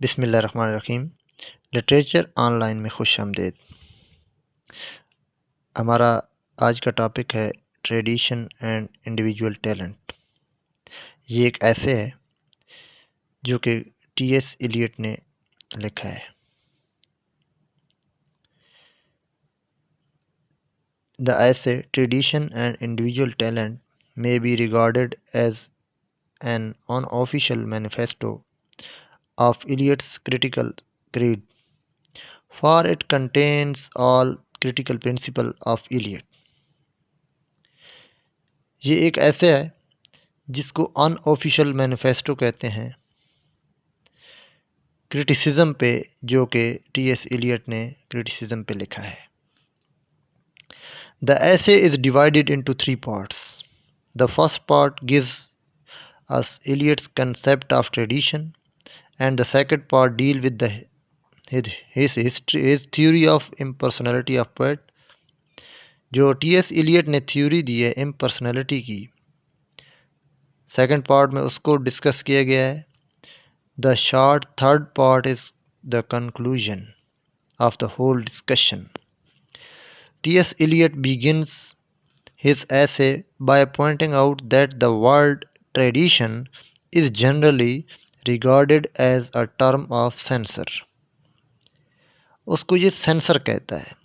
बिस्मिल्लाहिर्रहमानिर्रहीम। Literature online में खुश आमदीद। हमारा आज का टॉपिक है ट्रेडिशन एंड इंडिविजुअल टैलेंट। ये एक ऐसे है जो कि टी.एस. इलियट ने लिखा है। द ऐसे tradition and individual talent may be regarded as an unofficial manifesto of Eliot's critical creed, for it contains all critical principles of Eliot. ये एक ऐसे है जिसको अनऑफिशियल मैनिफेस्टो कहते हैं क्रिटिसिज्म पे, जो कि टी.एस. इलियट ने क्रिटिसिज्म पे लिखा है। The essay is divided into three parts. The first part gives us Eliot's concept of tradition, and the second part deal with his history, his theory of impersonality of poet. जो T.S.. Elliot ने theory दी है impersonality की, second part में उसको discuss किया गया है। The short third part is the conclusion of the whole discussion. T.S. Eliot begins his essay by pointing out that the word tradition is generally regarded as a term of censor. उसको ये sensor कहता है।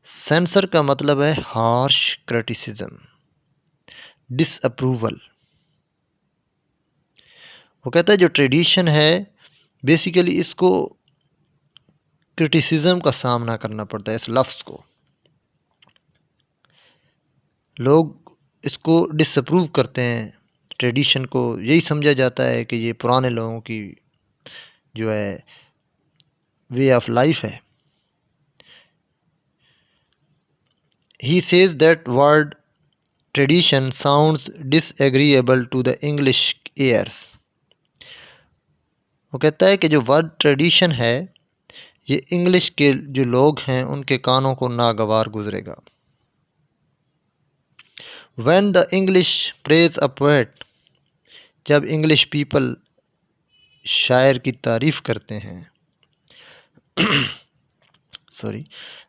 Sensor का मतलब है harsh criticism, disapproval. वो कहता है जो ट्रेडिशन है बेसिकली इसको क्रिटिसिज्म का सामना करना पड़ता है। इस लफ्ज़ को लोग इसको डिसअप्रूव करते हैं। ट्रेडिशन को यही समझा जाता है कि ये पुराने लोगों की जो है वे ऑफ लाइफ है। He says that word tradition sounds disagreeable to the English ears. वो कहता है कि जो वर्ड ट्रेडिशन है ये इंग्लिश के जो लोग हैं उनके कानों को नागवार गुजरेगा। When the English praise a poet, जब इंग्लिश पीपल शायर की तारीफ़ करते हैं,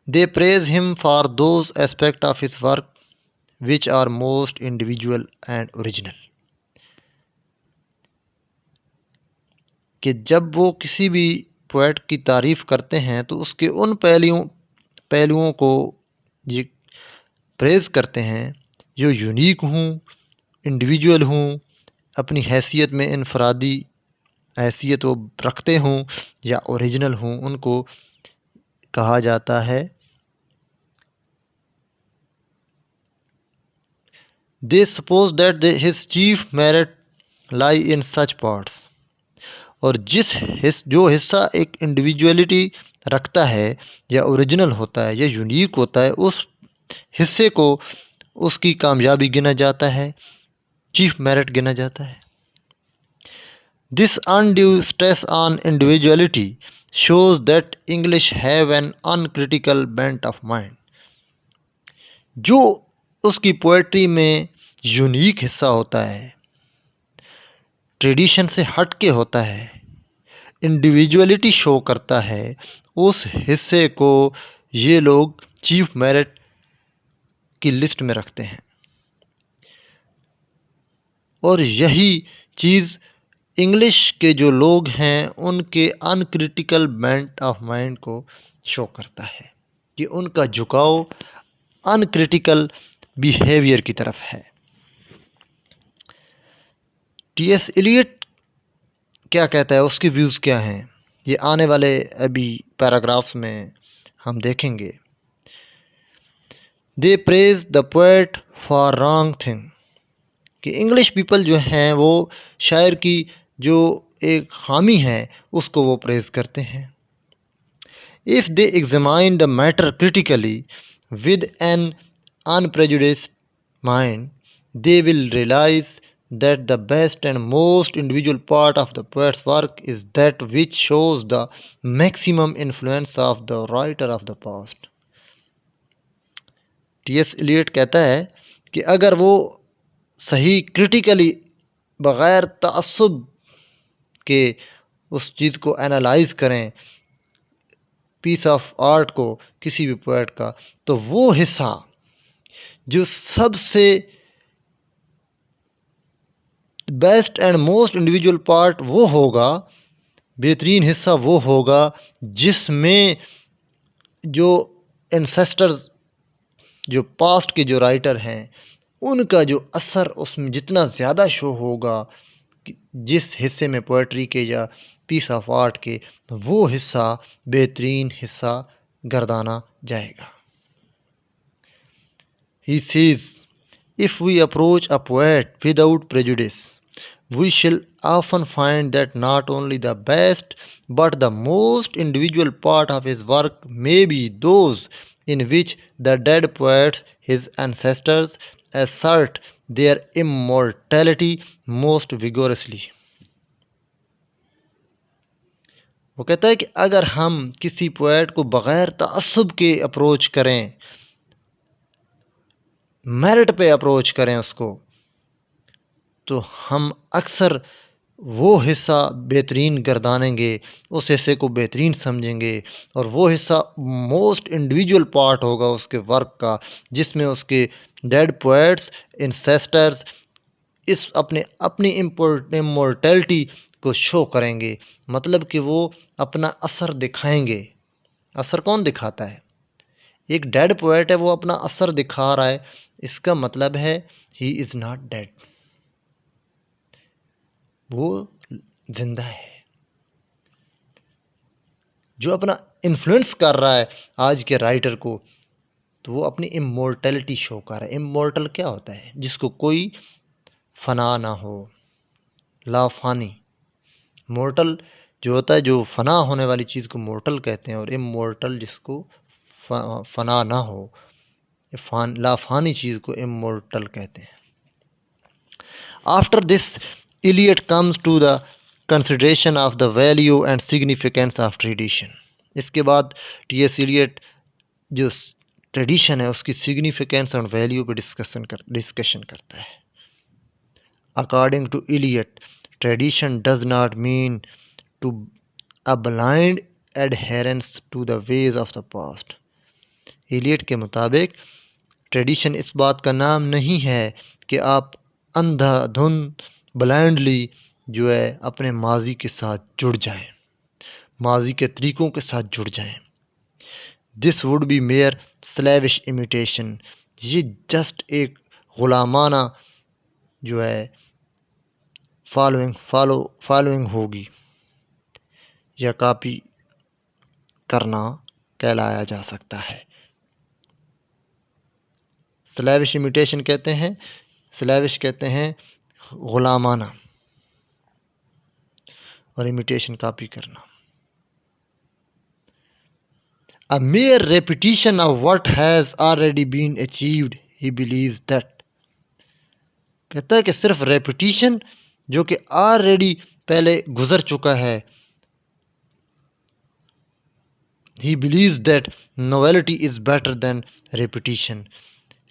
they praise him for those aspects of his work which are most individual and original. कि जब वो किसी भी पोएट की तारीफ़ करते हैं तो उसके उन पहलुओं को ये प्रेज़ करते हैं जो यूनिक हों, इंडिविजुअल हों, अपनी हैसियत में इनफरादी हैसियत वो रखते हों या ओरिजिनल हों। उनको कहा जाता है they suppose that his chief merit lie in such parts. और जो हिस्सा एक इंडिविजुअलिटी रखता है या ओरिजिनल होता है या यूनिक होता है, उस हिस्से को उसकी कामयाबी गिना जाता है, चीफ मेरिट गिना जाता है। This undue stress on individuality shows that English have an uncritical bent of mind. जो उसकी पोएट्री में यूनिक हिस्सा होता है, ट्रेडिशन से हट के होता है, इंडिविजुअलिटी शो करता है, उस हिस्से को ये लोग चीफ मेरिट की लिस्ट में रखते हैं। और यही चीज़ इंग्लिश के जो लोग हैं उनके अनक्रिटिकल बेंट ऑफ माइंड को शो करता है कि उनका झुकाव अनक्रिटिकल बिहेवियर की तरफ है। टी.एस. इलियट क्या कहता है, उसके व्यूज़ क्या हैं, ये आने वाले अभी पैराग्राफ्स में हम देखेंगे। They praise the poet for wrong thing. कि इंग्लिश पीपल जो हैं वो शायर की जो एक खामी है उसको वो प्रेज़ करते हैं। If they examine the matter critically with an unprejudiced mind, they will realize that the best and most individual part of the poet's work is that which shows the maximum influence of the writer of the past. T S. Eliot कहता है कि अगर वो सही critically बग़ैर तअस्सुब के उस चीज़ को एनालाइज करें, पीस ऑफ आर्ट को, किसी भी पोएट का, तो वो हिस्सा जो सबसे best and most individual part वो होगा, बेहतरीन हिस्सा वो होगा जिसमें जो एंसेस्टर्स, जो पास्ट के जो राइटर हैं, उनका जो असर उसमें जितना ज़्यादा शो होगा, जिस हिस्से में पोएट्री के या पीस ऑफ आर्ट के, वो हिस्सा बेहतरीन हिस्सा गर्दाना जाएगा। He says, if we approach a poet without prejudice, we shall often find that not only the best but the most individual part of his work may be those in which the dead poet, his ancestors, assert their immortality most vigorously. वो कहता है कि अगर हम किसी poet को बग़ैर तअस्सुब के अप्रोच करें, मेरिट पे अप्रोच करें उसको, तो हम अक्सर वो हिस्सा बेहतरीन गर्दानेंगे, उस हिस्से को बेहतरीन समझेंगे, और वो हिस्सा मोस्ट इंडिविजुअल पार्ट होगा उसके वर्क का, जिसमें उसके डेड पोएट्स, इंसेस्टर्स इस अपनी इम्मॉर्टैलिटी को शो करेंगे। मतलब कि वो अपना असर दिखाएंगे। असर कौन दिखाता है? एक डेड पोएट है, वो अपना असर दिखा रहा है, इसका मतलब है ही इज़ नॉट डेड, वो जिंदा है। जो अपना इन्फ्लुएंस कर रहा है आज के राइटर को, तो वो अपनी इमोर्टैलिटी शो कर रहा है। इमोर्टल क्या होता है? जिसको कोई फना ना हो, लाफानी। मोर्टल जो होता है, जो फना होने वाली चीज़ को मोर्टल कहते हैं, और इमोर्टल जिसको फना ना हो, लाफानी चीज़ को इमोर्टल कहते हैं। After this Eliot comes to the consideration of the value and significance of tradition. इसके बाद टी.एस. इलियट जो ट्रेडिशन है उसकी सिग्निफिकेंस और वैल्यू पे डिस्कशन करता है। According to Eliot, tradition does not mean to a blind adherence to the ways of the past. Eliot के मुताबिक ट्रेडिशन इस बात का नाम नहीं है कि आप अंधाधुंध ब्लाइंडली जो है अपने माजी के साथ जुड़ जाएं, माजी के तरीक़ों के साथ जुड़ जाएं। This would be mere slavish imitation, ये जस्ट एक ग़ुलामाना जो है फॉलोइंग होगी या कॉपी करना कहलाया जा सकता है। स्लेविश इमिटेशन कहते हैं, स्लेविश कहते हैं ग़ुलामाना, और इमिटेशन कॉपी करना। A mere repetition of what has already been achieved, he believes that. कहता है कि सिर्फ रेपिटिशन जो कि ऑलरेडी पहले गुजर चुका है, he believes that novelty is better than repetition,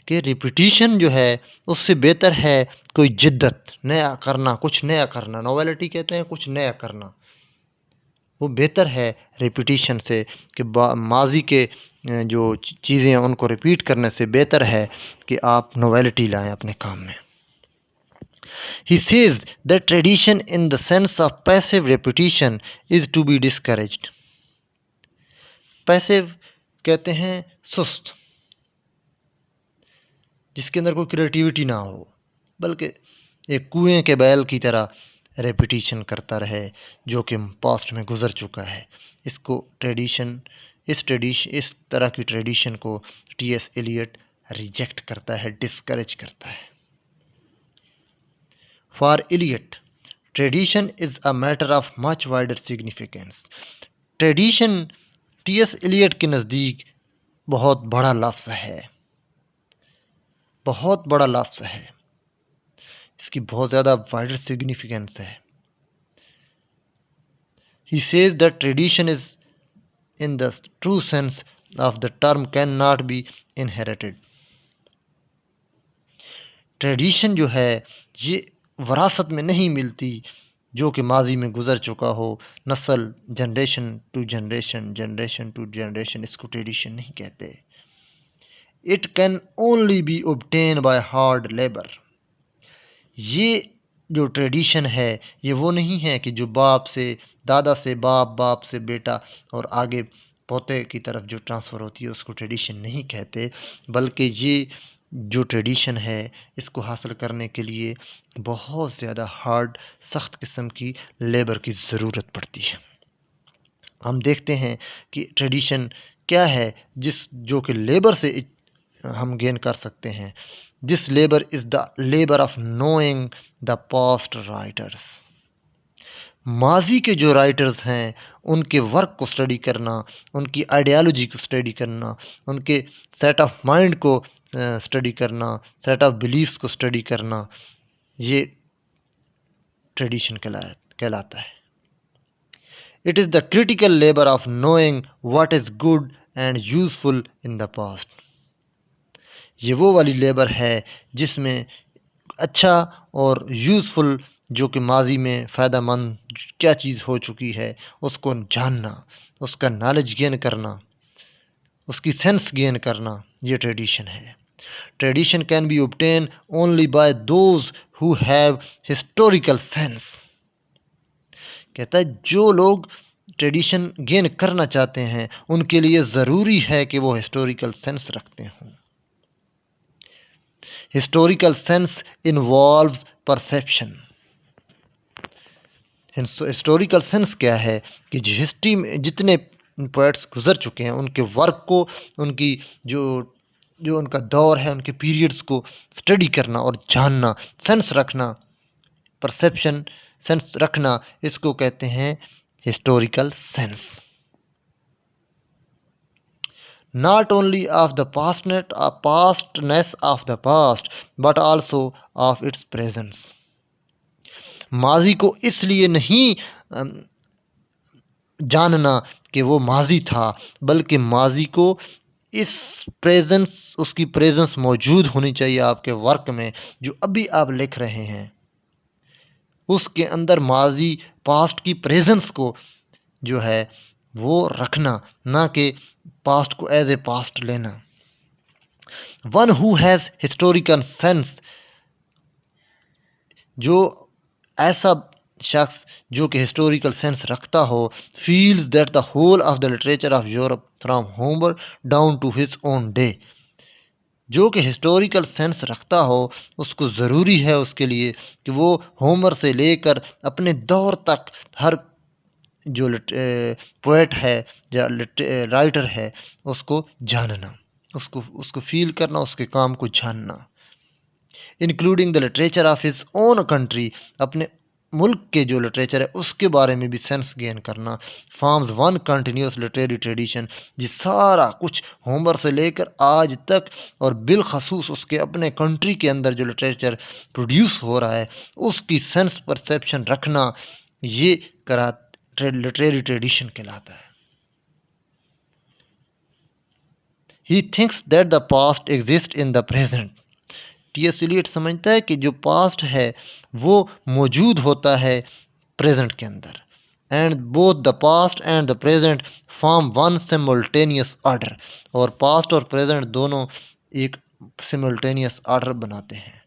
कि रिपीटिशन जो है उससे बेहतर है कोई जिद्दत, नया करना, कुछ नया करना। नोवेलिटी कहते हैं कुछ नया करना, वो बेहतर है रिपीटिशन से, कि माजी के जो चीज़ें हैं उनको रिपीट करने से बेहतर है कि आप नोवेलिटी लाएं अपने काम में। He says that tradition in the sense of passive repetition is to be discouraged. Passive कहते हैं सुस्त, जिसके अंदर कोई क्रिएटिविटी ना हो, बल्कि एक कुएं के बैल की तरह रेपिटिशन करता रहे जो कि पास्ट में गुजर चुका है। इसको इस तरह की ट्रेडिशन को टी.एस. एलियट रिजेक्ट करता है, डिस्करेज करता है। For Eliot, tradition is a matter of much wider significance. Tradition T S. Elliott के नज़दीक बहुत बड़ा लफ्ज़ है, बहुत बड़ा लफ्ज़ है, इसकी बहुत ज़्यादा वाइडर सिग्निफिकेंस है। He says that tradition is, in the true sense of the term, cannot be inherited. Tradition जो है ये वरासत में नहीं मिलती, जो कि माजी में गुजर चुका हो, नस्ल generation to generation, generation to generation, इसको ट्रेडिशन नहीं कहते। It can only be obtained by hard labour. ये जो ट्रेडिशन है ये वो नहीं है कि जो बाप से दादा से बाप, बाप से बेटा और आगे पोते की तरफ जो ट्रांसफ़र होती है उसको ट्रेडिशन नहीं कहते, बल्कि ये जो ट्रेडिशन है इसको हासिल करने के लिए बहुत ज़्यादा हार्ड, सख्त किस्म की लेबर की ज़रूरत पड़ती है। हम देखते हैं कि ट्रेडिशन क्या है जो कि लेबर से हम गेन कर सकते हैं। This labour is the labour of knowing the past writers. माजी के जो राइटर्स हैं उनके वर्क को स्टडी करना, उनकी आइडियोलॉजी को स्टडी करना, उनके सेट ऑफ माइंड को स्टडी करना, सेट ऑफ बिलीफ्स को स्टडी करना, ये ट्रेडिशन कहलाता है। It is the critical labour of knowing what is good and useful in the past. ये वो वाली लेबर है जिसमें अच्छा और यूज़फुल, जो कि माजी में फ़ायदेमंद क्या चीज़ हो चुकी है उसको जानना, उसका नॉलेज गेन करना, उसकी सेंस गेन करना, ये ट्रेडिशन है। Tradition can be obtained only by those who have historical sense. कहता है जो लोग ट्रेडिशन गेन करना चाहते हैं उनके लिए ज़रूरी है कि वो हिस्टोरिकल सेंस रखते हों। Historical sense involves perception. Historical sense क्या है कि जो हिस्ट्री में जितने पोएट्स गुजर चुके हैं उनके वर्क को, उनकी जो जो उनका दौर है, उनके पीरियड्स को स्टडी करना और जानना, सेंस रखना, परसेप्शन सेंस रखना, इसको कहते हैं historical sense. Not only of the pastness of the past but also of its presence. माजी को इसलिए नहीं जानना कि वो माजी था, बल्कि माजी को इस प्रेजेंस, उसकी प्रेजेंस मौजूद होनी चाहिए आपके वर्क में जो अभी आप लिख रहे हैं। उसके अंदर माजी पास्ट की प्रेजेंस को जो है वो रखना, ना कि पास्ट को एज ए पास्ट लेना। One who has historical sense, जो ऐसा शख्स जो कि हिस्टोरिकल सेंस रखता हो, feels that the whole of the literature of Europe from Homer down to his own day. जो कि हिस्टोरिकल सेंस रखता हो उसको ज़रूरी है उसके लिए कि वो होमर से लेकर अपने दौर तक हर जो पोएट है या राइटर है उसको जानना, उसको फील करना, उसके काम को जानना। Including the literature of his own country, अपने मुल्क के जो लिटरेचर है उसके बारे में भी सेंस गेन करना। Forms one continuous literary tradition, ये सारा कुछ होमर से लेकर आज तक और बिलखसूस उसके अपने कंट्री के अंदर जो लिटरेचर प्रोड्यूस हो रहा है उसकी सेंस परसेप्शन रखना, ये लिटरेरी ट्रेडिशन कहलाता है। He thinks that the past exist in the present. T S. Eliot समझता है कि जो पास्ट है वो मौजूद होता है प्रेजेंट के अंदर। And both the past and the present form one simultaneous order, और पास्ट और प्रेजेंट दोनों एक सिमल्टेनियस ऑर्डर बनाते हैं।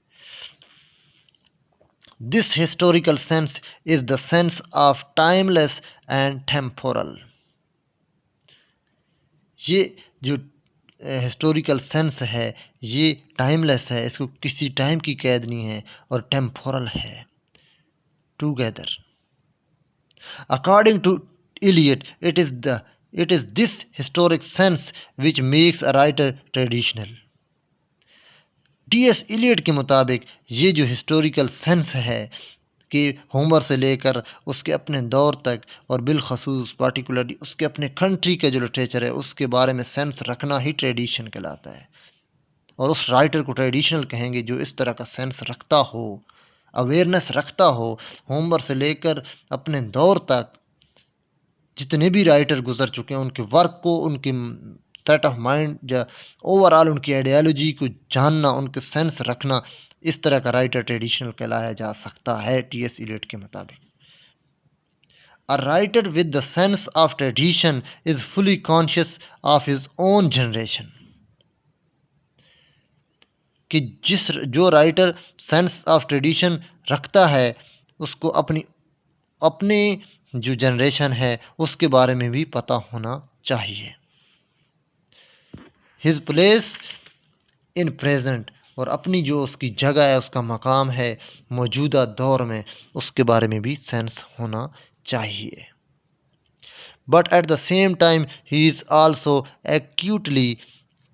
This historical sense is the sense of timeless and temporal. ये जो हिस्टोरिकल सेंस है ये टाइमलेस है, इसको किसी टाइम की कैद नहीं है, और टेम्पोरल है together. According to Eliot it is this historic sense which makes a writer traditional. T S. Eliot के मुताबिक ये जो हिस्टोरिकल सेंस है कि होमर से लेकर उसके अपने दौर तक और बिलखसूस पार्टिकुलरली उसके अपने कंट्री का जो लिटरेचर है उसके बारे में सेंस रखना ही ट्रेडिशन कहलाता है। और उस राइटर को ट्रेडिशनल कहेंगे जो इस तरह का सेंस रखता हो, अवेयरनेस रखता हो। होमर से लेकर अपने दौर तक जितने भी राइटर गुजर चुके हैं उनके वर्क को, उनकी सेट ऑफ माइंड या ओवरऑल उनकी आइडियोलॉजी को जानना, उनके सेंस रखना, इस तरह का राइटर ट्रेडिशनल कहलाया जा सकता है टी.एस. इलियट के मुताबिक। A writer with the sense of tradition is fully conscious of his own generation. कि जो राइटर सेंस ऑफ ट्रेडिशन रखता है उसको अपने जो जनरेशन है उसके बारे में भी पता होना चाहिए. हिज प्लेस इन प्रेजेंट, और अपनी जो उसकी जगह है, उसका मकाम है मौजूदा दौर में, उसके बारे में भी सेंस होना चाहिए. But at the same time he is also actually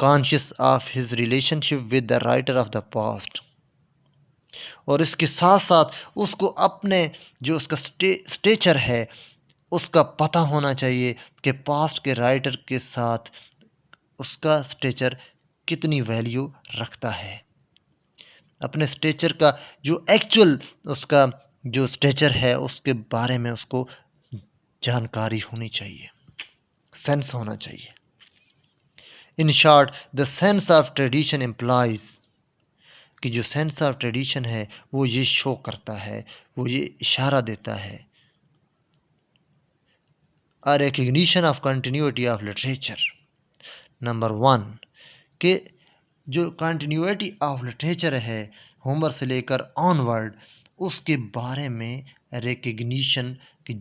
conscious of his relationship with the writer of the past. और इसके साथ साथ उसको अपने जो उसका स्टेचर है उसका पता होना चाहिए कि पास्ट के राइटर के साथ उसका स्टेचर कितनी वैल्यू रखता है. अपने स्टेचर का जो एक्चुअल उसका जो स्टेचर है उसके बारे में उसको जानकारी होनी चाहिए, सेंस होना चाहिए. In short, the sense of tradition implies कि जो सेंस ऑफ ट्रेडिशन है वो ये शो करता है, वो ये इशारा देता है, a recognition of continuity of literature. Number 1 कि जो कंटिन्यूटी ऑफ लिटरेचर है होमर से लेकर ऑनवर्ड, उसके बारे में रिकग्निशन की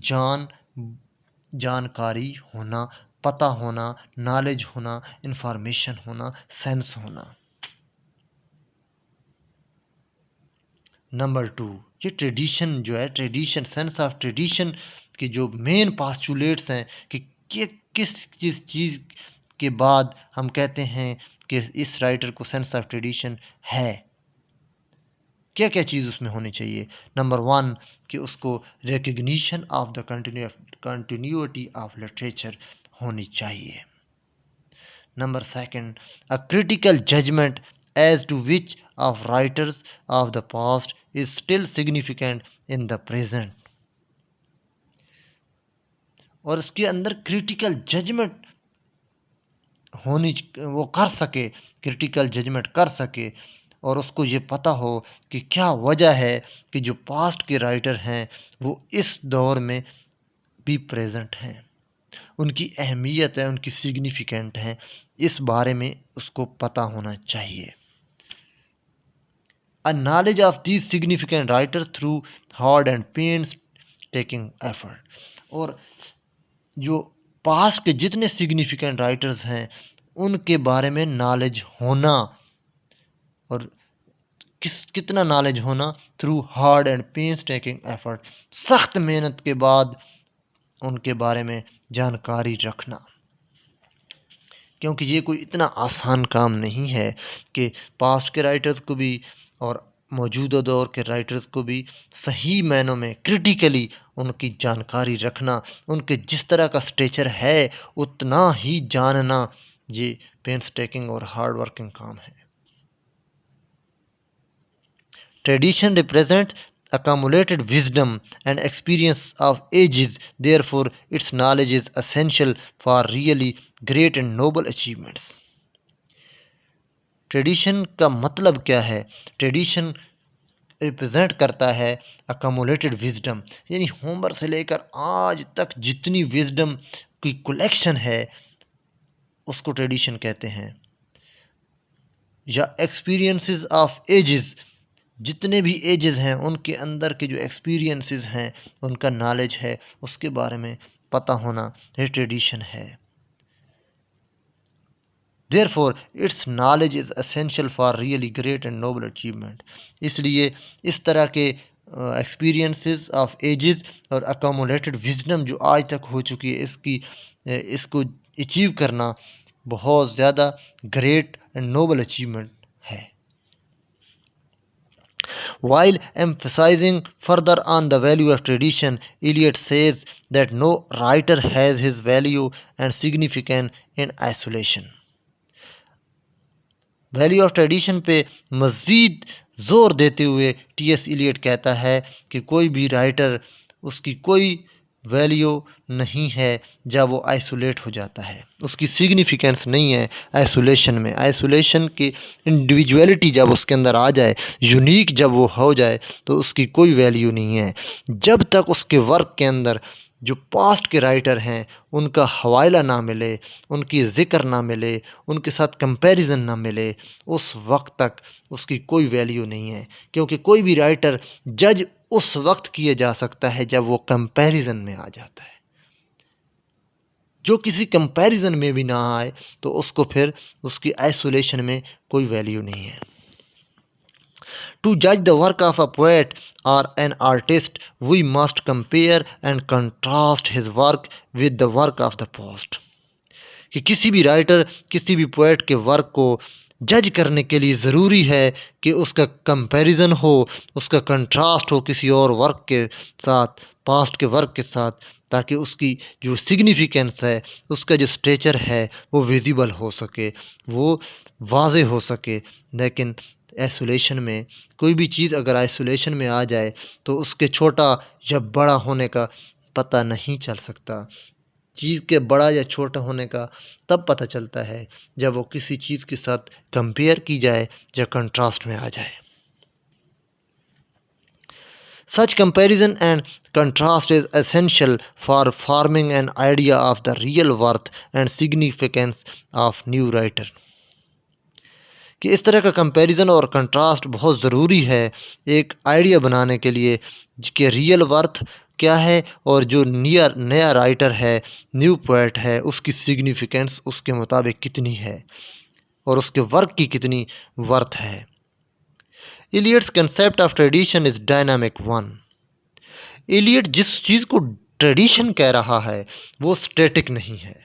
जानकारी होना, पता होना, नॉलेज होना, इंफॉर्मेशन होना, सेंस होना. नंबर 2, ये ट्रेडिशन जो है, ट्रेडिशन, सेंस ऑफ ट्रेडिशन के जो मेन पास्चुलेट्स हैं कि किस चीज़ के बाद हम कहते हैं कि इस राइटर को सेंस ऑफ ट्रेडिशन है, क्या क्या चीज़ उसमें होनी चाहिए. नंबर 1 कि उसको recognition of the continuity of literature होनी चाहिए. Number 2, a critical judgement as to which of writers of the past is still significant in the present. और इसके अंदर क्रिटिकल जजमेंट होनी, वो कर सके, क्रिटिकल जजमेंट कर सके और उसको ये पता हो कि क्या वजह है कि जो पास्ट के राइटर हैं वो इस दौर में भी प्रेजेंट हैं, उनकी अहमियत है, उनकी सिग्निफिकेंट है, इस बारे में उसको पता होना चाहिए. A knowledge of these significant writers through hard and painstaking effort. और जो पास्ट के जितने सिग्निफिकेंट राइटर्स हैं उनके बारे में नॉलेज होना, और कितना नॉलेज होना, थ्रू हार्ड एंड पेंस्टेकिंग एफर्ट, सख्त मेहनत के बाद उनके बारे में जानकारी रखना. क्योंकि ये कोई इतना आसान काम नहीं है कि पास्ट के राइटर्स को भी और मौजूदा दौर के राइटर्स को भी सही मायनों में क्रिटिकली उनकी जानकारी रखना, उनके जिस तरह का स्टेचर है उतना ही जानना, ये पेंस्टेकिंग और हार्ड वर्किंग काम है. Tradition represent accumulated wisdom and experience of ages, therefore its knowledge is essential for really great and noble achievements. Tradition का मतलब क्या है? ट्रेडिशन रिप्रेजेंट करता है accumulated wisdom, यानी होमर से लेकर आज तक जितनी विजडम की कलेक्शन है उसको ट्रेडिशन कहते हैं. या एक्सपीरियंसेस ऑफ एजेस, जितने भी एजेस हैं उनके अंदर के जो एक्सपीरियंसेस हैं, उनका नॉलेज है, उसके बारे में पता होना, ये ट्रेडिशन है. Therefore, its knowledge is essential for really great and noble achievement. इसलिए इस तरह के एक्सपीरियंसेस ऑफ एजेस और अकोमोलेटेड विजडम जो आज तक हो चुकी है, इसको अचीव करना बहुत ज़्यादा ग्रेट एंड नोबल अचीवमेंट है. While emphasizing further on the value of tradition, Eliot says that no writer has his value and significance in isolation. Value of tradition पे मज़ीद ज़ोर देते हुए टी.एस. इलियट कहता है कि कोई भी राइटर, उसकी कोई वैल्यू नहीं है जब वो आइसोलेट हो जाता है, उसकी सिग्निफिकेंस नहीं है आइसोलेशन में. आइसोलेशन की इंडिविजुअलिटी जब उसके अंदर आ जाए, यूनिक जब वो हो जाए, तो उसकी कोई वैल्यू नहीं है. जब तक उसके वर्क के अंदर जो पास्ट के राइटर हैं उनका हवाला ना मिले, उनकी ज़िक्र ना मिले, उनके साथ कंपैरिजन ना मिले, उस वक्त तक उसकी कोई वैल्यू नहीं है। क्योंकि कोई भी राइटर जज उस वक्त किया जा सकता है जब वो कंपैरिजन में आ जाता है। जो किसी कंपैरिजन में भी ना आए तो उसको फिर उसकी आइसोलेशन में कोई वैल्यू नहीं है। To judge the work of a poet or an artist, we must compare and contrast his work with the work of the past. कि किसी भी राइटर, किसी भी पोएट के वर्क को जज करने के लिए ज़रूरी है कि उसका कंपैरिजन हो, उसका कंट्रास्ट हो किसी और वर्क के साथ, पास्ट के वर्क के साथ, ताकि उसकी जो सिग्निफिकेंस है, उसका जो स्टेचर है वो विजिबल हो सके, वो वाज़े हो सके। लेकिन आइसोलेशन में कोई भी चीज़ अगर आइसोलेशन में आ जाए तो उसके छोटा या बड़ा होने का पता नहीं चल सकता। चीज़ के बड़ा या छोटा होने का तब पता चलता है जब वो किसी चीज़ के साथ कंपेयर की जाए या कंट्रास्ट में आ जाए। Such comparison and contrast is essential for forming an idea of the real worth and significance of new writer. कि इस तरह का कंपैरिजन और कंट्रास्ट बहुत ज़रूरी है एक आइडिया बनाने के लिए कि रियल वर्थ क्या है और जो नया राइटर है, न्यू पोएट है, उसकी सिग्निफिकेंस उसके मुताबिक कितनी है और उसके वर्क की कितनी वर्थ है। Eliot's concept of tradition is dynamic one. Eliot जिस चीज़ को ट्रेडिशन कह रहा है वो स्टैटिक नहीं है,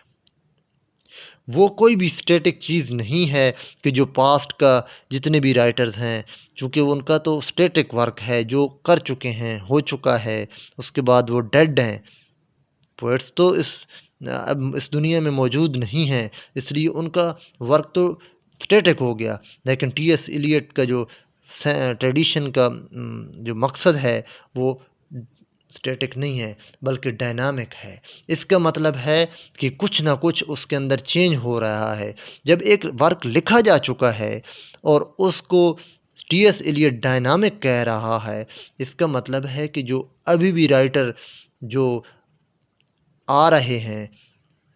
वो कोई भी स्टैटिक चीज़ नहीं है कि जो पास्ट का जितने भी राइटर्स हैं, चूँकि उनका तो स्टैटिक वर्क है, जो कर चुके हैं, हो चुका है, उसके बाद वो डेड हैं। पोएट्स तो अब इस दुनिया में मौजूद नहीं हैं, इसलिए उनका वर्क तो स्टैटिक हो गया। लेकिन टी.एस. इलियट का जो ट्रेडिशन का जो मकसद है वो स्टैटिक नहीं है बल्कि डायनामिक है। इसका मतलब है कि कुछ ना कुछ उसके अंदर चेंज हो रहा है। जब एक वर्क लिखा जा चुका है और उसको टी.एस. इलियट डायनामिक कह रहा है, इसका मतलब है कि जो अभी भी राइटर जो आ रहे हैं,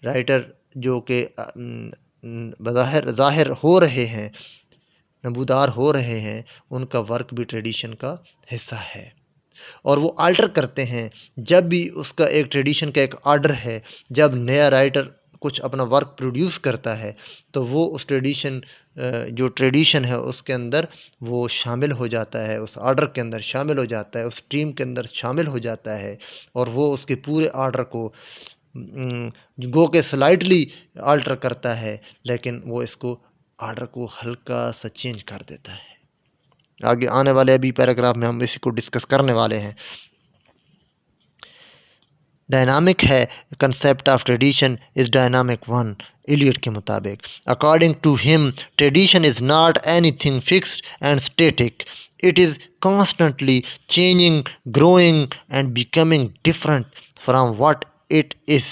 राइटर जो कि बज़ाहिर ज़ाहिर हो रहे हैं, नमूदार हो रहे हैं, उनका वर्क भी ट्रेडिशन का हिस्सा है और वो अल्टर करते हैं। जब भी उसका एक ट्रेडिशन का एक ऑर्डर है, जब नया राइटर कुछ अपना वर्क प्रोड्यूस करता है तो वो उस ट्रेडिशन जो ट्रेडिशन है उसके अंदर वो शामिल हो जाता है, उस ऑर्डर के अंदर शामिल हो जाता है, उस टीम के अंदर शामिल हो जाता है और वो उसके पूरे ऑर्डर को गो के स्लाइटली अल्टर करता है, लेकिन वो इसको ऑर्डर को हल्का सा चेंज कर देता है। आगे आने वाले अभी पैराग्राफ में हम इसी को डिस्कस करने वाले हैं। डायनामिक है concept of tradition is dynamic one. Eliot के मुताबिक according to him tradition is not anything fixed and static, it is constantly changing, growing and becoming different from what it is.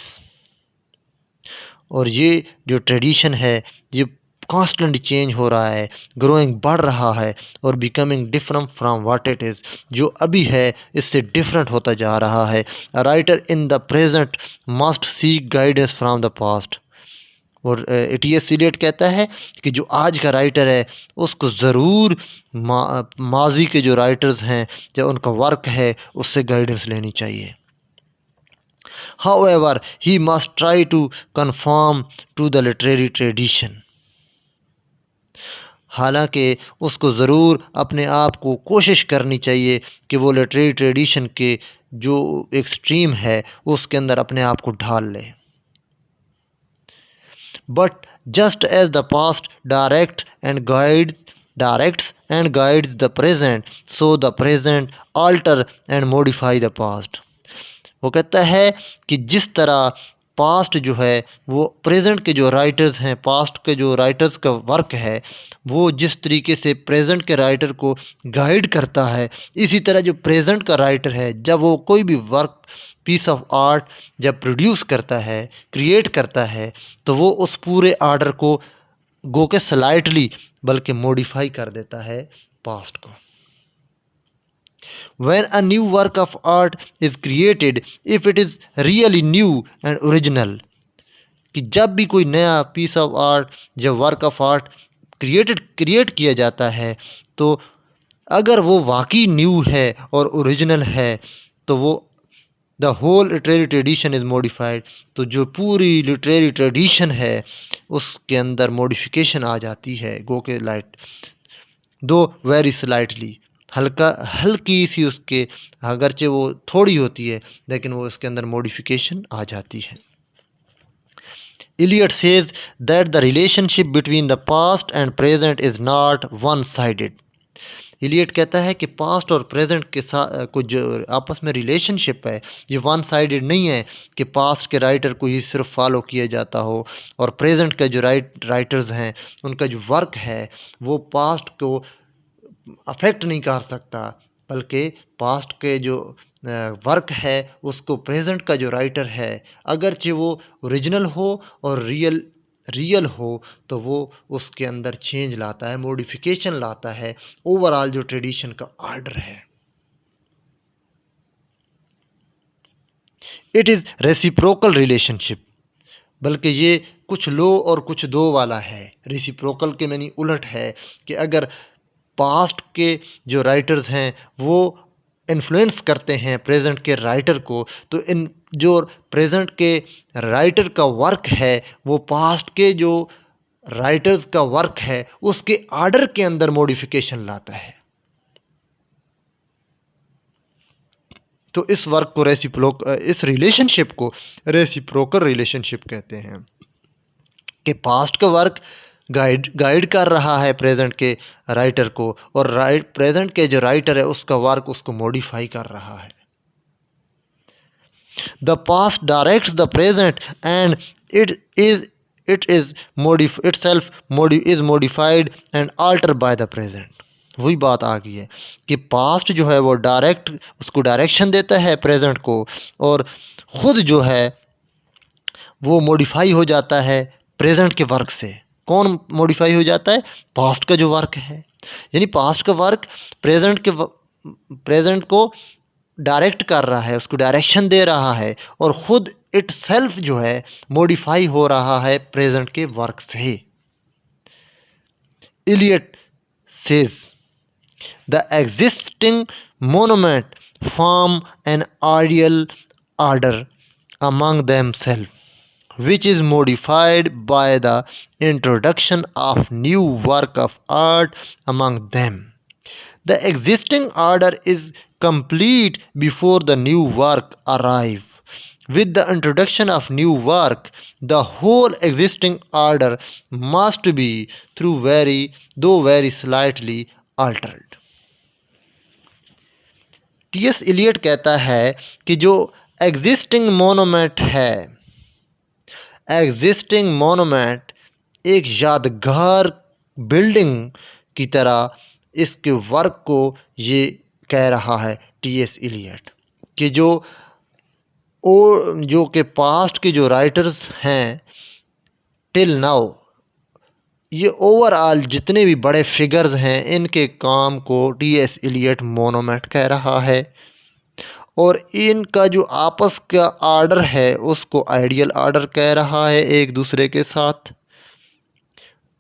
और ये जो tradition है ये constantly change हो रहा है, ग्रोइंग बढ़ रहा है और becoming different from what it is, जो अभी है इससे डिफरेंट होता जा रहा है। A writer in the present must seek guidance from the past. और टी.एस. इलियट कहता है कि जो आज का राइटर है उसको ज़रूर माजी के जो राइटर्स हैं या उनका वर्क है उससे गाइडेंस लेनी चाहिए। However, he must try to conform to the literary tradition. हालांकि उसको ज़रूर अपने आप को कोशिश करनी चाहिए कि वो लिटरेरी ट्रेडिशन के जो एक स्ट्रीम है उसके अंदर अपने आप को ढाल ले। But just as the past directs and guides the present, so the present alter and modify the past. वो कहता है कि जिस तरह पास्ट जो है वो प्रेजेंट के जो राइटर्स हैं, पास्ट के जो राइटर्स का वर्क है वो जिस तरीके से प्रेजेंट के राइटर को गाइड करता है, इसी तरह जो प्रेजेंट का राइटर है जब वो कोई भी वर्क पीस ऑफ आर्ट जब प्रोड्यूस करता है, क्रिएट करता है, तो वो उस पूरे आर्डर को गो के स्लाइटली बल्कि मॉडिफाई कर देता है पास्ट को। When a new work of art is created, if it is really new and original, कि जब भी कोई नया पीस ऑफ आर्ट या वर्क ऑफ आर्ट क्रिएट किया जाता है, तो अगर वो वाकई न्यू है और ओरिजिनल है, तो वो the whole literary tradition is modified, तो जो पूरी लिटरेरी ट्रेडिशन है उसके अंदर मॉडिफिकेशन आ जाती है, गो के लाइट दो वेरी स्लाइटली, हल्की सी उसके, अगरचे वो थोड़ी होती है लेकिन वो उसके अंदर मॉडिफिकेशन आ जाती है। Eliot says that the relationship between the past and present is not one-sided. Eliot कहता है कि पास्ट और प्रेजेंट के साथ कुछ जो आपस में रिलेशनशिप है, ये वन साइडेड नहीं है कि पास्ट के राइटर को ही सिर्फ फॉलो किया जाता हो और प्रेजेंट के जो राइटर्स हैं उनका जो वर्क है वो पास्ट को अफेक्ट नहीं कर सकता, बल्कि पास्ट के जो वर्क है उसको प्रेजेंट का जो राइटर है, अगरचे वो ओरिजिनल हो और रियल हो, तो वो उसके अंदर चेंज लाता है, मॉडिफिकेशन लाता है ओवरऑल जो ट्रेडिशन का ऑर्डर है। इट इज़ रेसिप्रोकल रिलेशनशिप, बल्कि ये कुछ लो और कुछ दो वाला है। रेसिप्रोकल के मैंने उलट है कि अगर पास्ट के जो राइटर्स हैं वो इन्फ्लुएंस करते हैं प्रेजेंट के राइटर को, तो इन जो प्रेजेंट के राइटर का वर्क है वो पास्ट के जो राइटर्स का वर्क है उसके आर्डर के अंदर मॉडिफिकेशन लाता है। तो इस वर्क को इस रिलेशनशिप को रेसिप्रोकल रिलेशनशिप कहते हैं कि पास्ट का वर्क गाइड कर रहा है प्रेजेंट के राइटर को और प्रेजेंट के जो राइटर है उसका वर्क उसको मॉडिफाई कर रहा है। The past directs the present and it is modified and alter by the present. वही बात आ गई है कि पास्ट जो है वो उसको डायरेक्शन देता है प्रेजेंट को, और ख़ुद जो है वो मॉडिफाई हो जाता है प्रेजेंट के वर्क से। कौन मॉडिफाई हो जाता है? पास्ट का जो वर्क है, यानी पास्ट का वर्क प्रेजेंट को डायरेक्ट कर रहा है, उसको डायरेक्शन दे रहा है, और ख़ुद इट सेल्फ जो है मॉडिफाई हो रहा है प्रेजेंट के वर्क से। Eliot says the existing monument form an ideal order among themselves, which is modified by the introduction of new work of art among them. The existing order is complete before the new work arrive. With the introduction of new work, the whole existing order must be though very slightly altered. T S. Eliot कहता है कि जो existing monument है, existing monument एक यादगार building की तरह इसके वर्क को ये कह रहा है टी.एस. इलियट कि जो कि पास्ट के जो राइटर्स हैं टिल नाउ, ये ओवरऑल जितने भी बड़े फिगर्स हैं इनके काम को टी.एस. इलियट मोनूमेंट कह रहा है, और इनका जो आपस का आर्डर है उसको आइडियल आर्डर कह रहा है एक दूसरे के साथ।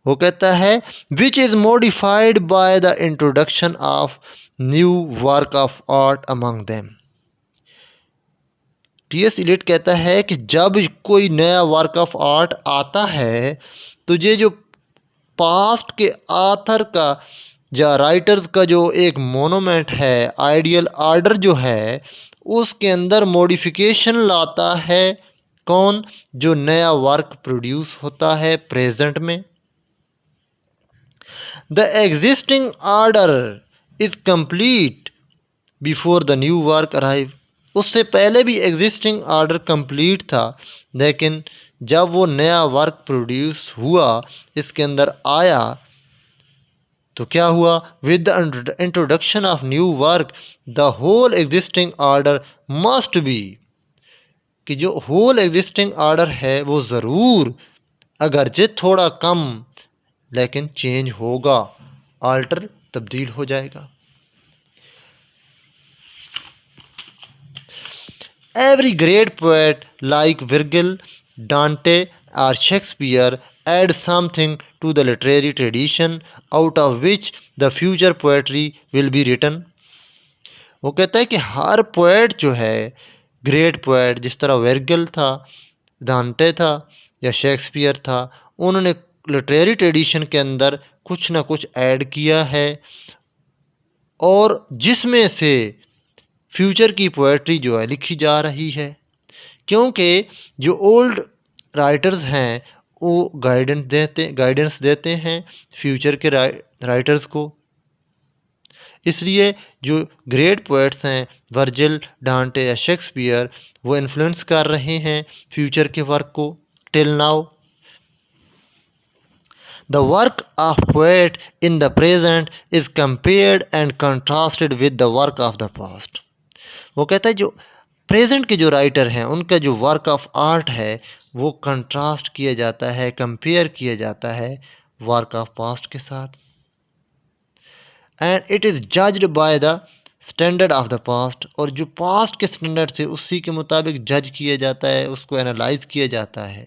वो कहता है which is modified by the introduction of new work of art among them. T S. Eliot कहता है कि जब कोई नया वर्क ऑफ आर्ट आता है तो ये जो पास्ट के आथर का या राइटर्स का जो एक मोनूमेंट है, आइडियल आर्डर जो है, उसके अंदर मॉडिफिकेशन लाता है। कौन? जो नया वर्क प्रोड्यूस होता है प्रेजेंट में। The existing order is complete before the new work arrive. उससे पहले भी एग्जिस्टिंग आर्डर कंप्लीट था, लेकिन जब वो नया वर्क प्रोड्यूस हुआ, इसके अंदर आया, तो क्या हुआ? With the introduction of new work the whole existing order must be, कि जो होल एग्जिस्टिंग आर्डर है वो ज़रूर, अगरचे थोड़ा कम, लेकिन चेंज होगा, आल्टर तब्दील हो जाएगा। Every great poet like Virgil, Dante, or Shakespeare adds something to the literary tradition out of which the future poetry will be written. वो कहता है कि हर पोएट जो है, ग्रेट पोएट जिस तरह वर्गल था, दांटे था या शेक्सपियर था, उन्होंने लिटरेरी ट्रेडिशन के अंदर कुछ ना कुछ ऐड किया है और जिसमें से फ्यूचर की पोएट्री जो है लिखी जा रही है। क्योंकि जो ओल्ड राइटर्स हैं वो गाइडेंस देते हैं फ्यूचर के राइटर्स को। इसलिए जो ग्रेट पोएट्स हैं वर्जिल, डांटे या शेक्सपियर, वो इन्फ्लुएंस कर रहे हैं फ्यूचर के वर्क को till now. The work of poet in the present is compared and contrasted with the work of the past. वो कहता है जो प्रेजेंट के जो राइटर हैं उनका जो वर्क ऑफ आर्ट है वो कंट्रास्ट किया जाता है, कंपेयर किया जाता है वर्क ऑफ पास्ट के साथ। And it is judged by the standard of the past, और जो पास्ट के स्टैंडर्ड से उसी के मुताबिक जज किया जाता है, उसको एनालाइज किया जाता है।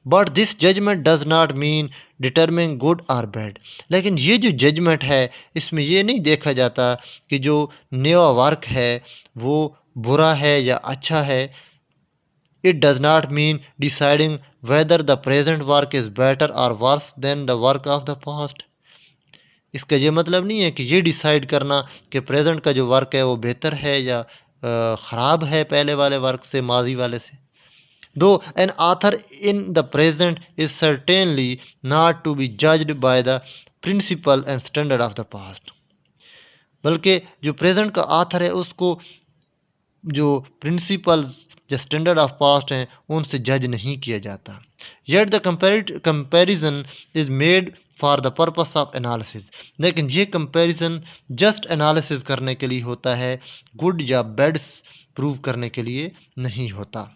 But this judgement does not mean determine good और बैड। लेकिन ये जो जजमेंट है इसमें ये नहीं देखा जाता कि जो नया वर्क है वो बुरा है या अच्छा है। It does not mean deciding whether the present work is better or worse than the work of the past. इसका ये मतलब नहीं है कि ये डिसाइड करना कि प्रेजेंट का जो वर्क है वो बेहतर है या ख़राब है पहले वाले वर्क से, माजी वाले से। Though an author in the present is certainly not to be judged by the principle and standard of the past, बल्कि जो प्रेजेंट का आथर है उसको जो प्रिंसिपल्स जो स्टैंडर्ड ऑफ पास्ट हैं उनसे जज नहीं किया जाता। Yet the comparison is made for the purpose of analysis. लेकिन ये कंपैरिजन जस्ट एनालिसिस करने के लिए होता है, गुड या बैड प्रूव करने के लिए नहीं होता।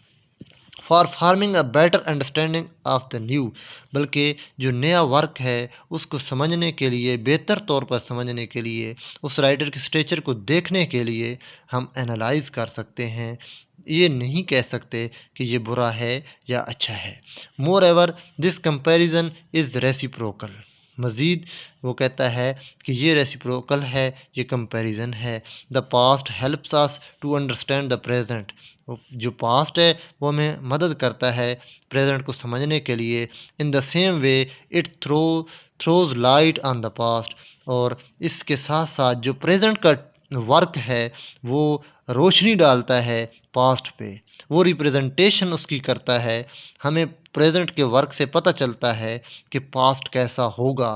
For farming a better understanding of the new, बल्कि जो नया वर्क है उसको समझने के लिए, बेहतर तौर पर समझने के लिए, उस राइटर के स्ट्रक्चर को देखने के लिए हम एनालाइज कर सकते हैं। ये नहीं कह सकते कि ये बुरा है या अच्छा है। Moreover this comparison is reciprocal. मज़ीद वो कहता है कि ये रेसिप्रोकल है, ये कंपैरिजन है। The past helps us to understand the present. जो पास्ट है वो हमें मदद करता है प्रेजेंट को समझने के लिए। In the same way it throws light on the past, और इसके साथ साथ जो प्रेजेंट का वर्क है वो रोशनी डालता है पास्ट पे, वो रिप्रेजेंटेशन उसकी करता है। हमें प्रेजेंट के वर्क से पता चलता है कि पास्ट कैसा होगा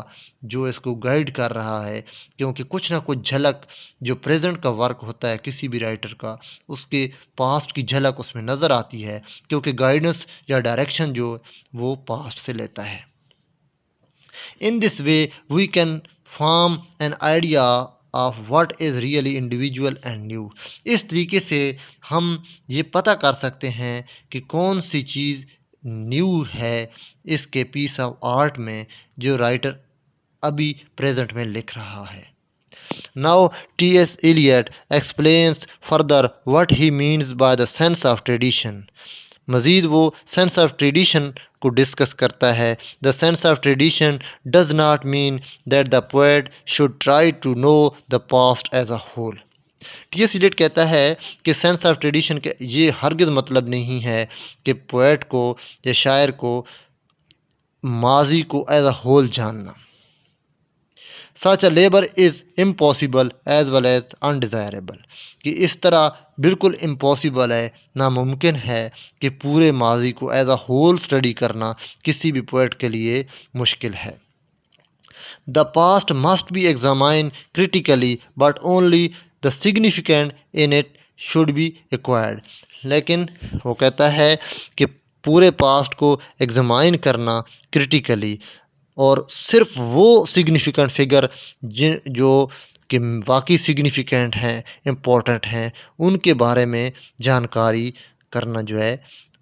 जो इसको गाइड कर रहा है, क्योंकि कुछ ना कुछ झलक जो प्रेजेंट का वर्क होता है किसी भी राइटर का, उसके पास्ट की झलक उसमें नज़र आती है, क्योंकि गाइडेंस या डायरेक्शन जो वो पास्ट से लेता है। In this way we can form an idea of what is really individual and new. इस तरीके से हम ये पता कर सकते हैं कि कौन सी चीज़ न्यू है इसके पीस ऑफ आर्ट में जो राइटर अभी प्रेजेंट में लिख रहा है। Now T.S. Eliot explains further what he means by the sense of tradition। मज़ीद वो सेंस ऑफ ट्रेडिशन को डिस्कस करता है। The sense of tradition does not mean that the poet should try to know the past as a whole. T.S. Eliot कहता है कि sense of tradition के ये हरगिज़ मतलब नहीं है कि पोएट को या शायर को माजी को एज अ होल जानना। Such a labour is impossible as well as undesirable, कि इस तरह बिल्कुल इम्पॉसिबल है, नामुमकिन है कि पूरे माजी को एज अ होल स्टडी करना किसी भी पोएट के लिए मुश्किल है। The past must be examine critically but only the significant in it should be acquired. लेकिन वो कहता है कि पूरे पास्ट को एग्जामाइन करना क्रिटिकली, और सिर्फ वो सिग्निफिकेंट फिगर जिन जो कि वाकई सिग्निफिकेंट हैं, इम्पोर्टेंट हैं, उनके बारे में जानकारी करना जो है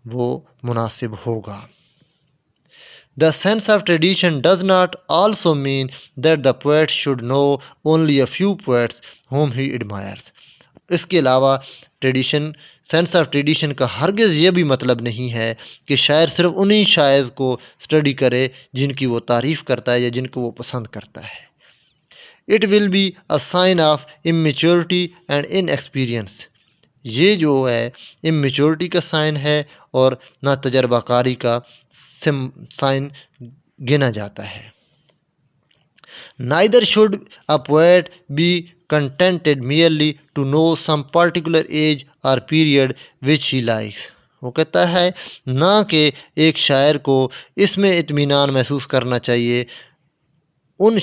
वो मुनासिब होगा। The sense of tradition does not also mean that the poet should know only a few poets whom he admires। इसके अलावा ट्रेडिशन, सेंस ऑफ ट्रेडिशन का हरगिज़ ये भी मतलब नहीं है कि शायर सिर्फ उन्हीं शायर को स्टडी करे जिनकी वो तारीफ़ करता है या जिनको वो पसंद करता है। It will be a sign of immaturity and inexperience. ये जो है इमेच्योरिटी का साइन है और ना तजर्बाकारी का साइन गिना जाता है। Neither should a poet be contented merely to know some particular age or period which he likes। वो कहता है ना कि एक शायर को इसमें इत्मीनान महसूस करना चाहिए उन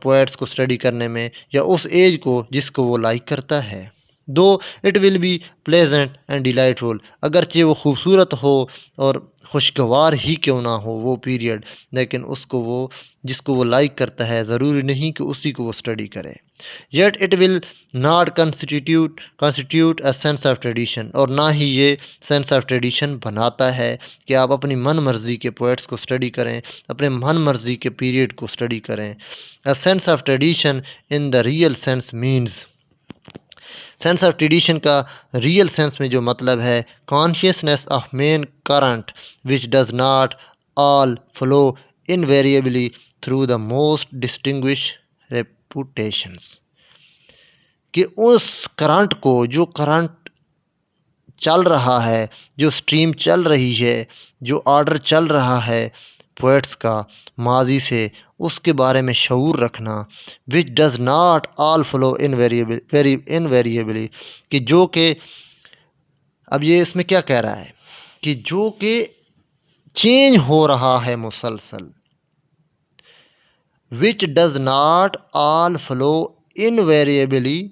पोएट्स को स्टडी करने में या उस एज को जिसको वो लाइक करता है। दो it will B pleasant and delightful, अगरचे वो खूबसूरत हो और खुशगवार ही क्यों ना हो वो पीरियड, लेकिन उसको वो जिसको वो लाइक करता है ज़रूरी नहीं कि उसी को वो स्टडी करे। Yet it will not constitute a sense of tradition, और ना ही ये सेंस ऑफ ट्रेडिशन बनाता है कि आप अपनी मन मर्ज़ी के पोइट्स को स्टडी करें, अपने मन मर्ज़ी के पीरियड को स्टडी करें। A sense of tradition in the real sense means, sense of tradition का रियल सेंस में जो मतलब है consciousness of main current which does not all flow invariably through the most distinguish reputations, कि उस current को, जो करंट चल रहा है, जो स्ट्रीम चल रही है, जो ऑर्डर चल रहा है पोएट्स का माजी से, उसके बारे में शऊर रखना। Which does not all flow invariably, कि जो कि, अब ये इसमें क्या कह रहा है कि जो कि चेंज हो रहा है मुसलसल। Which does not all flow invariably,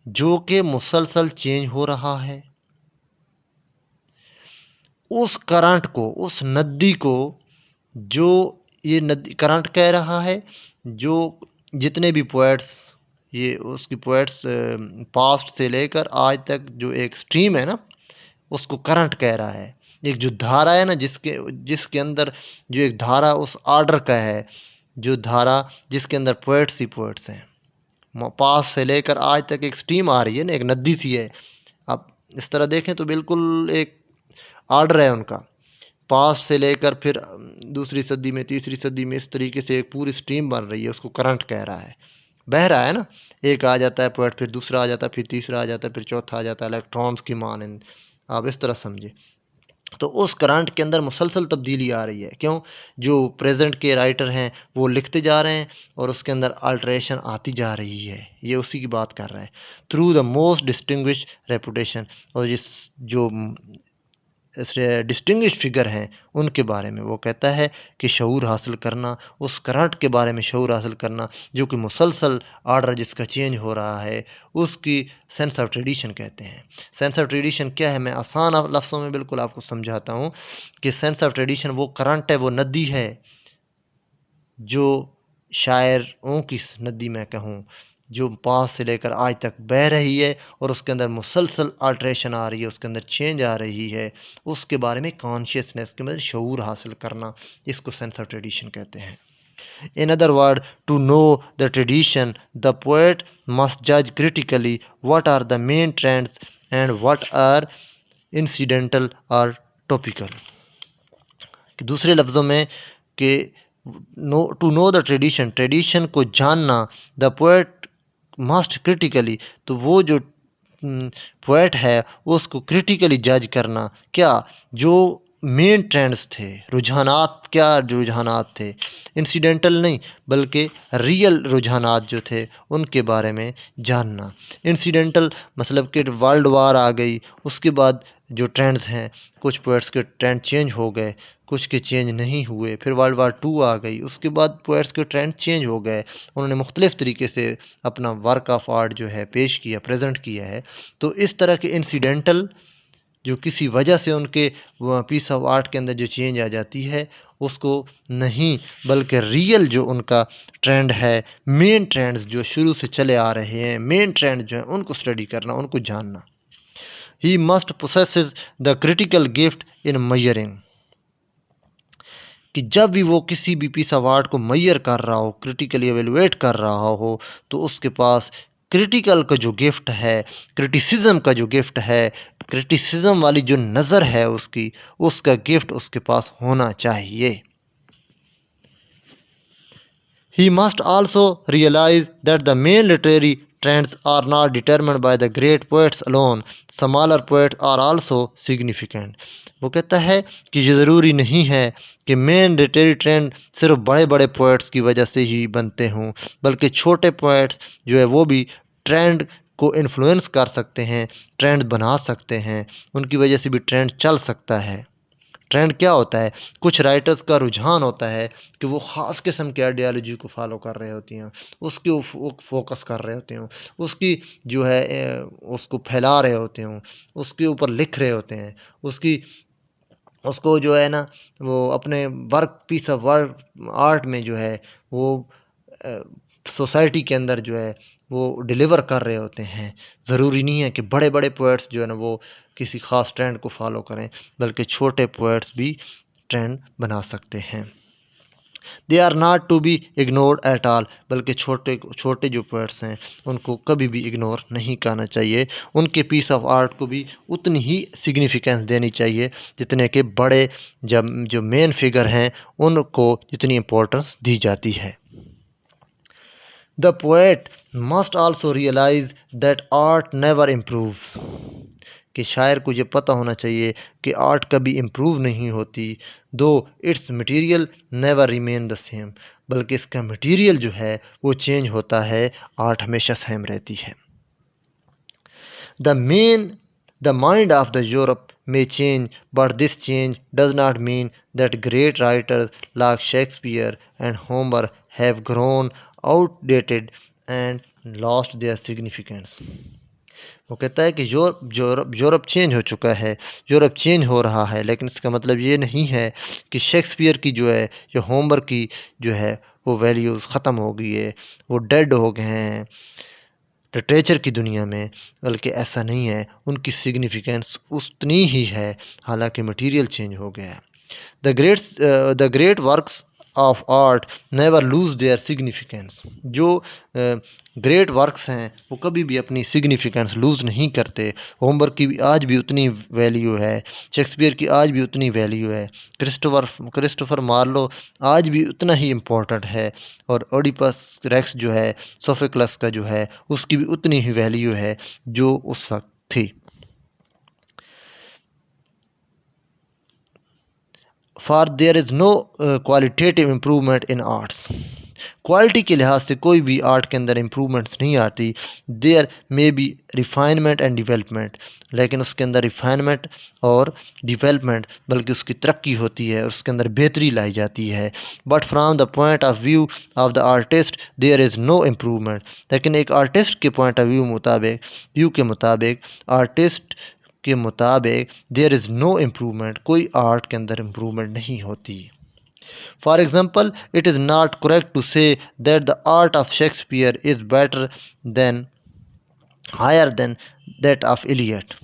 जो कि मुसलसल चेंज हो रहा है। उस करंट को, उस नदी को, जो ये नदी करंट कह रहा है, जो जितने भी पोएट्स, ये उसकी पोएट्स पास्ट से लेकर आज तक जो एक स्ट्रीम है ना, उसको करंट कह रहा है। एक जो धारा है ना, जिसके जिसके अंदर जो एक धारा उस आर्डर का है, जो धारा जिसके अंदर पोएट्स ही पोएट्स हैं, पास्ट से लेकर आज तक एक स्ट्रीम आ रही है ना, एक नदी सी है। आप इस तरह देखें तो बिल्कुल एक आर्डर है उनका, पास्ट से लेकर फिर दूसरी सदी में, तीसरी सदी में, इस तरीके से एक पूरी स्ट्रीम बन रही है, उसको करंट कह रहा है। बह रहा है ना, एक आ जाता है पोएट, फिर दूसरा आ जाता है, फिर तीसरा आ जाता है, फिर चौथा आ जाता है, इलेक्ट्रॉन्स की मानंद। आप इस तरह समझे। तो उस करंट के अंदर मुसलसल तब्दीली आ रही है। क्यों? जो प्रेजेंट के राइटर हैं वो लिखते जा रहे हैं और उसके अंदर अल्ट्रेशन आती जा रही है। ये उसी की बात कर रहा है। Through the most distinguish reputation, और जिस जो डिस्टिंग्विश फिगर हैं उनके बारे में वो कहता है कि शऊर हासिल करना, उस करंट के बारे में शऊर हासिल करना जो कि मुसलसल आर्डर जिसका चेंज हो रहा है, उसकी सेंस ऑफ ट्रेडिशन कहते हैं। सेंस ऑफ ट्रेडिशन क्या है, मैं आसान लफ्ज़ों में बिल्कुल आपको समझाता हूँ कि सेंस ऑफ ट्रेडिशन वो करंट है, वो नदी है जो शायरों की नदी मैं कहूँ, जो पास से लेकर आज तक बह रही है और उसके अंदर मुसलसल अल्ट्रेशन आ रही है, उसके अंदर चेंज आ रही है, उसके बारे में कॉन्शियसनेस के मतलब शऊर हासिल करना, इसको सेंस ऑफ ट्रेडिशन कहते हैं। In other word, to know the tradition the poet must जज critically what are the main trends and what are incidental or topical. दूसरे लफ्ज़ों में कि to know the tradition, tradition को जानना, द पोएट मस्ट क्रिटिकली, तो वो जो पोएट है उसको क्रिटिकली जज करना। क्या? जो मेन ट्रेंड्स थे, रुझानात, क्या रुझानात थे, इंसिडेंटल नहीं बल्कि रियल रुझानात जो थे उनके बारे में जानना। इंसिडेंटल मतलब कि वर्ल्ड वार आ गई, उसके बाद जो ट्रेंड्स हैं, कुछ पोएट्स के ट्रेंड चेंज हो गए, कुछ के चेंज नहीं हुए, फिर वर्ल्ड वार 2 आ गई, उसके बाद पोएट्स के ट्रेंड चेंज हो गए, उन्होंने मुख्तलिफ़ तरीके से अपना वर्क ऑफ आर्ट जो है पेश किया, प्रेजेंट किया है। तो इस तरह के इंसिडेंटल जो किसी वजह से उनके पीस ऑफ आर्ट के अंदर जो चेंज आ जाती है उसको नहीं, बल्कि रियल जो उनका ट्रेंड है, मेन ट्रेंड्स जो शुरू से चले आ रहे हैं, मेन ट्रेंड जो है उनको स्टडी करना, उनको जानना। He must possesses the critical gift in मयरिंग, कि जब भी वो किसी भी पीस ऑफ आर्ट को मैयर कर रहा हो, क्रिटिकली एवेलुएट कर रहा हो, तो उसके पास क्रिटिकल का जो गिफ्ट है, क्रिटिसिज्म का जो गिफ्ट है, क्रिटिसिज्म वाली जो नज़र है उसकी, उसका गिफ्ट उसके पास होना चाहिए। He must also realize that the main literary trends are not determined by the great poets alone. Smaller poets are also significant. वो कहता है कि ये ज़रूरी नहीं है कि मेन लिटरेरी ट्रेंड सिर्फ बड़े बड़े पोएट्स की वजह से ही बनते हों, बल्कि छोटे पोएट्स जो है वो भी ट्रेंड को इन्फ्लुएंस कर सकते हैं, ट्रेंड बना सकते हैं, उनकी वजह से भी ट्रेंड चल सकता है। ट्रेंड क्या होता है? कुछ राइटर्स का रुझान होता है कि वो ख़ास किस्म की आइडियोलॉजी को फॉलो कर रहे होती हैं, उसके फोकस कर रहे होते हैं, उसकी जो है उसको फैला रहे होते हैं, उसके ऊपर लिख रहे होते हैं, उसकी उसको जो है ना वो अपने work piece of work art में जो है वो सोसाइटी के अंदर जो है वो डिलीवर कर रहे होते हैं। ज़रूरी नहीं है कि बड़े बड़े पोएट्स जो है ना वो किसी ख़ास ट्रेंड को फॉलो करें, बल्कि छोटे पोएट्स भी ट्रेंड बना सकते हैं। They are not to be ignored at all, बल्कि छोटे छोटे जो पोएट्स हैं उनको कभी भी इग्नोर नहीं करना चाहिए। उनके पीस ऑफ आर्ट को भी उतनी ही सिग्निफिकेंस देनी चाहिए जितने के बड़े जब जो मेन फिगर हैं उनको जितनी इम्पोर्टेंस दी जाती है। The poet must also realize that art never improve, कि शायर को ये पता होना चाहिए कि आर्ट कभी इम्प्रूव नहीं होती, दो it's material never remain the same, बल्कि इसका मटेरियल जो है वो चेंज होता है, आर्ट हमेशा सेम रहती है। The mind of the Europe may change, but this change does not mean that great writers like Shakespeare and Homer have grown outdated and lost their significance. वो कहता है कि यूरोप चेंज हो चुका है, यूरोप चेंज हो रहा है, लेकिन इसका मतलब ये नहीं है कि शेक्सपियर की जो है या होमर की जो है वो वैल्यूज़ ख़त्म हो गई है, वो डेड हो गए हैं लिटरेचर की दुनिया में, बल्कि ऐसा नहीं है, उनकी सिग्निफिकेंस उतनी ही है, हालांकि मटेरियल चेंज हो गया है। The great works of art never lose their significance, जो ग्रेट वर्क्स हैं वो कभी भी अपनी सिग्निफिकेंस लूज़ नहीं करते। होमर की भी आज भी उतनी वैल्यू है, शेक्सपियर की आज भी उतनी वैल्यू है, क्रिस्टोफर मार्लो आज भी उतना ही इम्पोर्टेंट है, और ओडिपस रेक्स जो है सोफोक्लस का जो है उसकी भी उतनी ही वैल्यू है जो उस वक्त थी। For there is no qualitative improvement in arts, quality के लिहाज से कोई भी आर्ट के अंदर इम्प्रूवमेंट्स नहीं आती। There may be refinement and development, लेकिन उसके अंदर रिफाइनमेंट और डिवेलपमेंट बल्कि उसकी तरक्की होती है, उसके अंदर बेहतरी लाई जाती है। But from the point of view of the artist there is no improvement, लेकिन एक आर्टिस्ट के पॉइंट ऑफ व्यू के मुताबिक आर्टिस्ट के मुताबिक देयर इज़ नो इम्प्रूवमेंट, कोई आर्ट के अंदर इम्प्रूवमेंट नहीं होती। For example, it is not correct to say that the art of Shakespeare is better than higher than that of Eliot.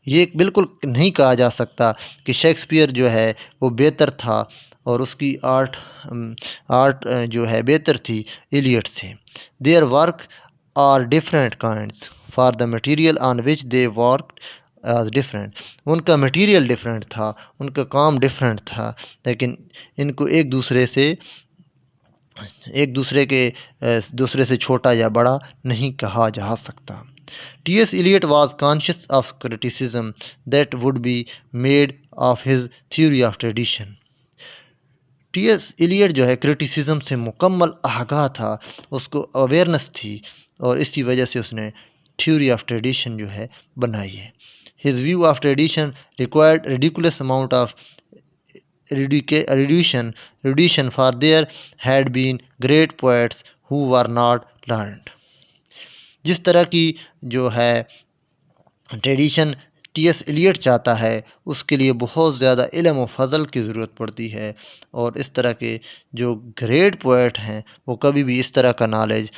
ये बिल्कुल नहीं कहा जा सकता कि शेक्सपियर जो है वो बेहतर था और उसकी आर्ट जो है बेहतर थी इलियट से। Their work are different kinds for the material on which they work different, उनका मटेरियल डिफरेंट था, उनका काम डिफरेंट था, लेकिन इनको दूसरे से छोटा या बड़ा नहीं कहा जा सकता। T.S. Eliot was conscious of criticism that would be made of his theory of tradition. T.S. Eliot जो है क्रिटिसिज्म से मुकम्मल आगाह था, उसको अवेयरनेस थी, और इसी वजह से उसने थ्योरी ऑफ ट्रेडिशन जो है बनाई है। His view of tradition required ridiculous amount of erudition, for there had been great poets who were not learned. जिस तरह की जो है ट्रेडिशन टी.एस. एलियट चाहता है उसके लिए बहुत ज़्यादा इल्म व फ़ज़ल की ज़रूरत पड़ती है, और इस तरह के जो ग्रेट पोएट हैं वो कभी भी इस तरह का नॉलेज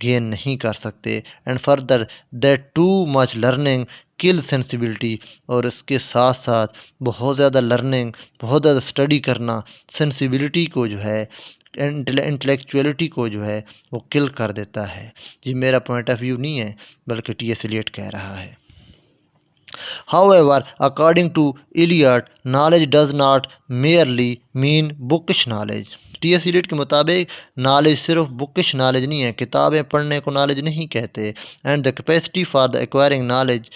गेन नहीं कर सकते। And further that too much learning kill sensibility, और इसके साथ साथ बहुत ज़्यादा लर्निंग, बहुत ज़्यादा स्टडी करना सेंसिबिलिटी को जो है इंटेलेक्चुअलिटी को जो है वो किल कर देता है। ये मेरा पॉइंट ऑफ व्यू नहीं है, बल्कि टी.एस. एलियट कह रहा है। However, according to Eliot, knowledge does not merely mean bookish knowledge. टी.एस. एलियट के मुताबिक नॉलेज सिर्फ बुकिश नॉलेज नहीं है, किताबें पढ़ने को नॉलेज नहीं कहते। And the capacity for the acquiring knowledge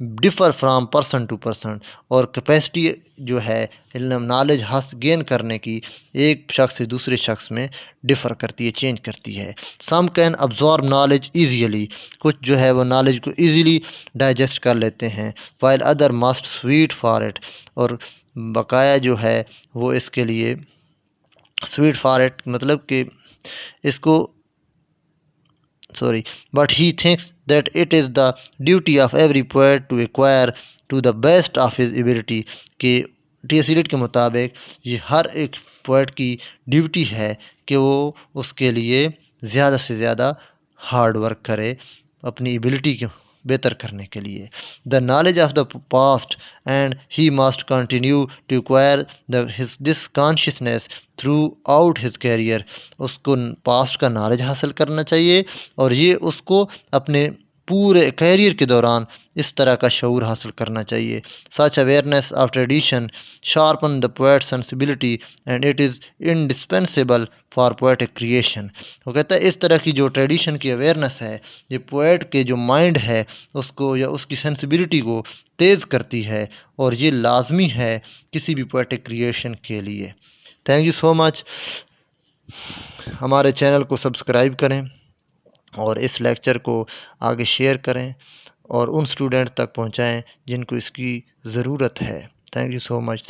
differ from person to person, और कैपेसिटी जो है नॉलेज गेन करने की एक शख्स से दूसरे शख्स में डिफ़र करती है, चेंज करती है। Some can absorb knowledge easily, कुछ जो है वो नॉलेज को ईजीली डाइजेस्ट कर लेते हैं, while other must sweet for it, और बकाया जो है वो इसके लिए स्वीट फॉर इट मतलब कि इसको but he thinks that it is the duty of every poet to acquire to the best of his ability, कि टी.एस. एलियट के मुताबिक ये हर एक पोएट की ड्यूटी है कि वो उसके लिए ज़्यादा से ज़्यादा हार्ड वर्क करे अपनी एबिलिटी को बेहतर करने के लिए। The knowledge of the past and he must continue to acquire this consciousness throughout his career, उसको पास्ट का नॉलेज हासिल करना चाहिए और ये उसको अपने पूरे कैरियर के दौरान इस तरह का शऊर हासिल करना चाहिए। Such awareness of tradition sharpen the poet sensibility and it is indispensable for poetic creation. वो कहता है इस तरह की जो ट्रेडिशन की अवेयरनेस है ये पोएट के जो माइंड है उसको या उसकी सेंसिबिलिटी को तेज़ करती है, और ये लाजमी है किसी भी पोएटिक क्रिएशन के लिए। Thank you so much. हमारे चैनल को सब्सक्राइब करें और इस लेक्चर को आगे शेयर करें और उन स्टूडेंट तक पहुंचाएं जिनको इसकी ज़रूरत है। Thank you so much.